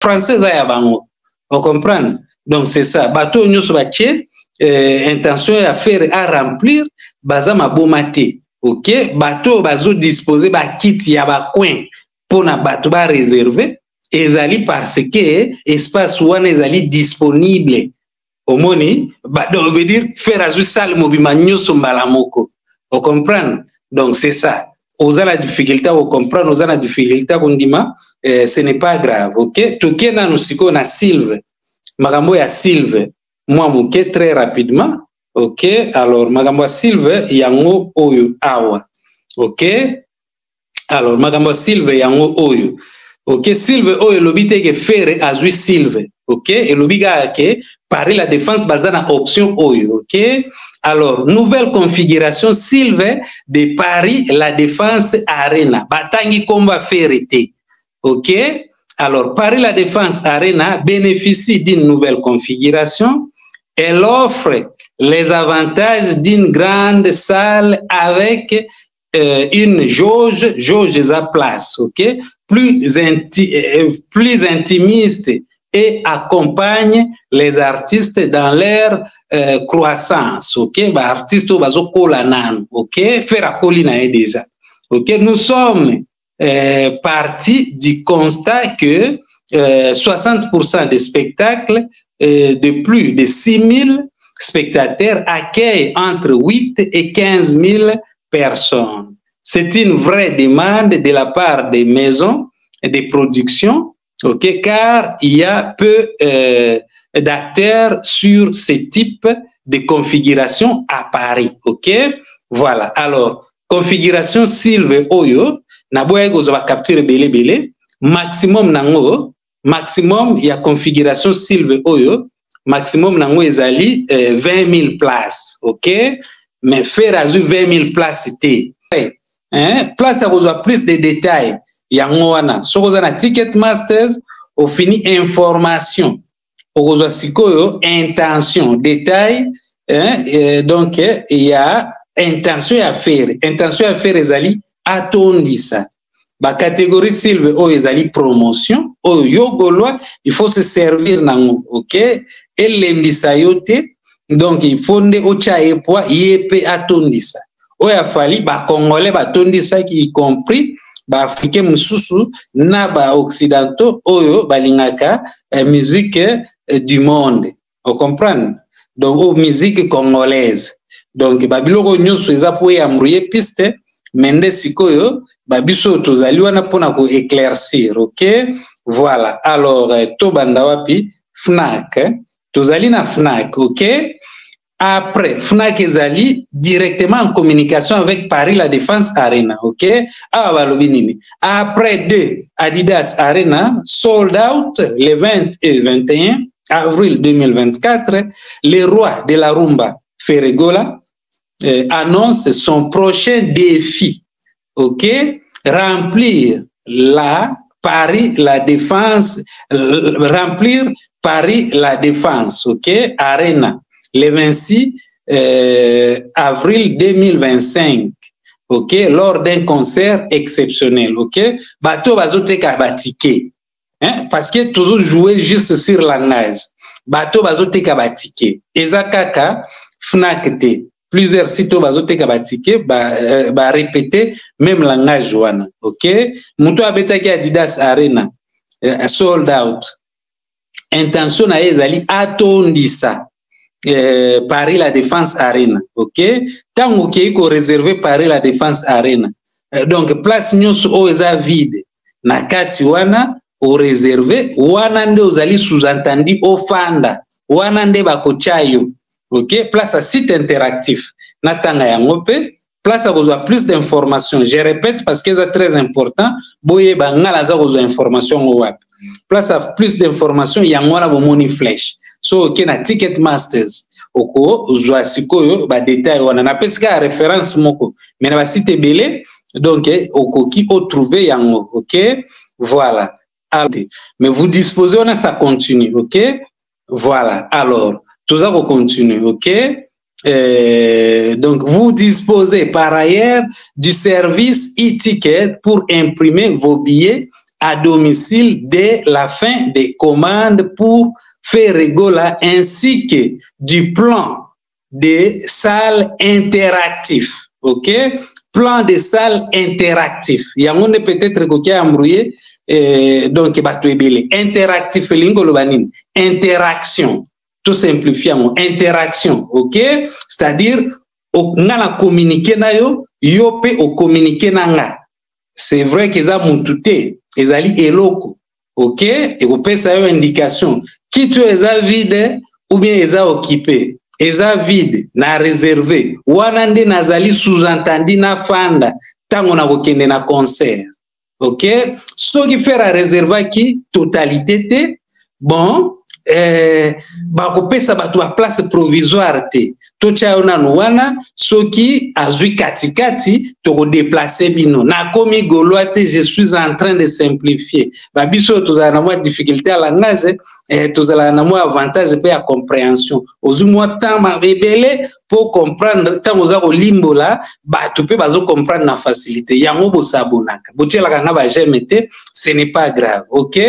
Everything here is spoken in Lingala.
français ya bango. Vous comprenez? Donc c'est ça. Bateau nyonso batie intention à faire à remplir baza mabomate. OK? Bateau bazo disposer ba kit ya ba coin pour na bateau ba réserver ezali parce que espace wana ezali disponible. Omoni, donc veut dire faire azu sale mobima nyonso mbala moko. Vous comprenez? Donc c'est ça. Oza la difficulté au comprendre, oza la difficulté kondima, ce n'est pas grave. OK? Toke na nusiko na Sylve. Magambo ya Sylve. Moi muke très rapidement. OK? Alors magambo ya Sylve yango oyo awa. OK? Alors magambo ya Sylve yango oyo. OK? Sylve oyo lobite ke faire azu Sylve. OK? Et l'obiga que Paris la défense basée na option oyo. OK? Alors, nouvelle configuration Sylve de Paris la défense arena. Batangi combat ferrete. OK? Alors, Paris la défense arena bénéficie d'une nouvelle configuration. Elle offre les avantages d'une grande salle avec une jauge à place. OK? Plus intimiste et accompagne les artistes dans leur croissance. OK? Bah, artistes bazo kolanan. OK? Faire à colina déjà. OK? Nous sommes partis du constat que 60% des spectacles de plus de 6000 spectateurs accueillent entre 8 et 15 000 personnes. C'est une vraie demande de la part des maisons de production. OK, car il y a peu d'acteurs sur ce type de configuration à Paris. OK, voilà. Alors, configuration Sylve Oyo, na boyego va capturer belé maximum nango, maximum il y a configuration Sylve Oyo, maximum nango ezali 20 000 places. OK, mais faire azu 20 000 places té. Hein, place à besoin plus de détails. Yango wana sokoza na Ticketmasters au fini information okozwa sikoyo intention détail donc il y a intention à faire ezali atondisa ba catégorie Sylve o ezali promotion o yogolwa il faut se servir nango. OK, elembisa yote donc il faut nde ocha epoa yepe atondisa oya fali ba congolais batondisa y compris ba africain mususu na ba occidentaux oyo balingaka musique du monde. Vous comprenez? Donc musique congolaise. Donc babiloko nyonso eza po ya mruye piste mende sikoyo babiso tozali wana pona ko éclaircir. OK, voilà. Alors to banda wapi Fnac tozali na Fnac. OK, après Fnac ezali directement en communication avec Paris la Défense Arena. OK, après deux Adidas Arena sold out les 20 et 21 avril 2024, le roi de la rumba Ferregola annonce son prochain défi. OK, remplir Paris la Défense. OK, Arena le 26 avril 2025. OK, lors d'un concert exceptionnel. OK, bateau bazoteka batike. Hein, parce que toujours jouer juste sur langage. Bateau bazoteka batike. Eza kaka Fnac te. Plusieurs sites bazoteka batike ba répéter même langage wana. OK, muto abetaki Adidas Arena sold out. Intention na ezali atondisa Paris la Défense Arena. OK, tango keiko réservé Paris la Défense Arena. Donc place nyonso o eza vide na kati wana o réservé wana nde ozali sous-entendu ofanda wana nde bakochayo. OK, place à site interactif natanga yango pe place à besoin plus d'informations. Je répète parce que c'est très important. Boye bangala za besoin information au web. Place à plus d'informations yango wana bo money flash. So OK na Ticketmasters oko uzwa sikoyo ba détail wana na pesika référence moko mais na ba site belé donc oko ki o trouver yango. OK, voilà. Mais vous disposez on a ça continue. OK, voilà. Alors tout ça va continuer. OK, donc vous disposez par ailleurs du service e-ticket pour imprimer vos billets à domicile dès la fin des commandes pour faire rigola ainsi que du plan de salles interactifs. OK? Plan de salles interactifs. Il y a un peut-être qui a embrouillé, donc interactif, interaction. Tout simplifiant, interaction. OK? C'est-à-dire, on a communiqué na yo, yo pe o communiqué na nga. C'est vrai que ça moutouté, ezali eloko. OK? Et on peut ça une indication. Qui tu es vide ou bien est occupé. Eza vide na réservé wana nde nazali sous-entendu na fanda tango na kokende na concert. OK, soki faire réserva ki totalité te bon bakopesa bato ba place provisoire te tocha ona wana soki azui katikati toko déplacer bino na komi goloate. Je suis en train de simplifier babiso tozala na mwa difficulté à langage tozala na mwa avantage pe ya compréhension ozu mwa temps ma rebelle pour comprendre tant oza ko limbola bato pe bazo comprendre na facilité yango bosabonaka botiela kanga ba jamais te, ce n'est pas grave. OK.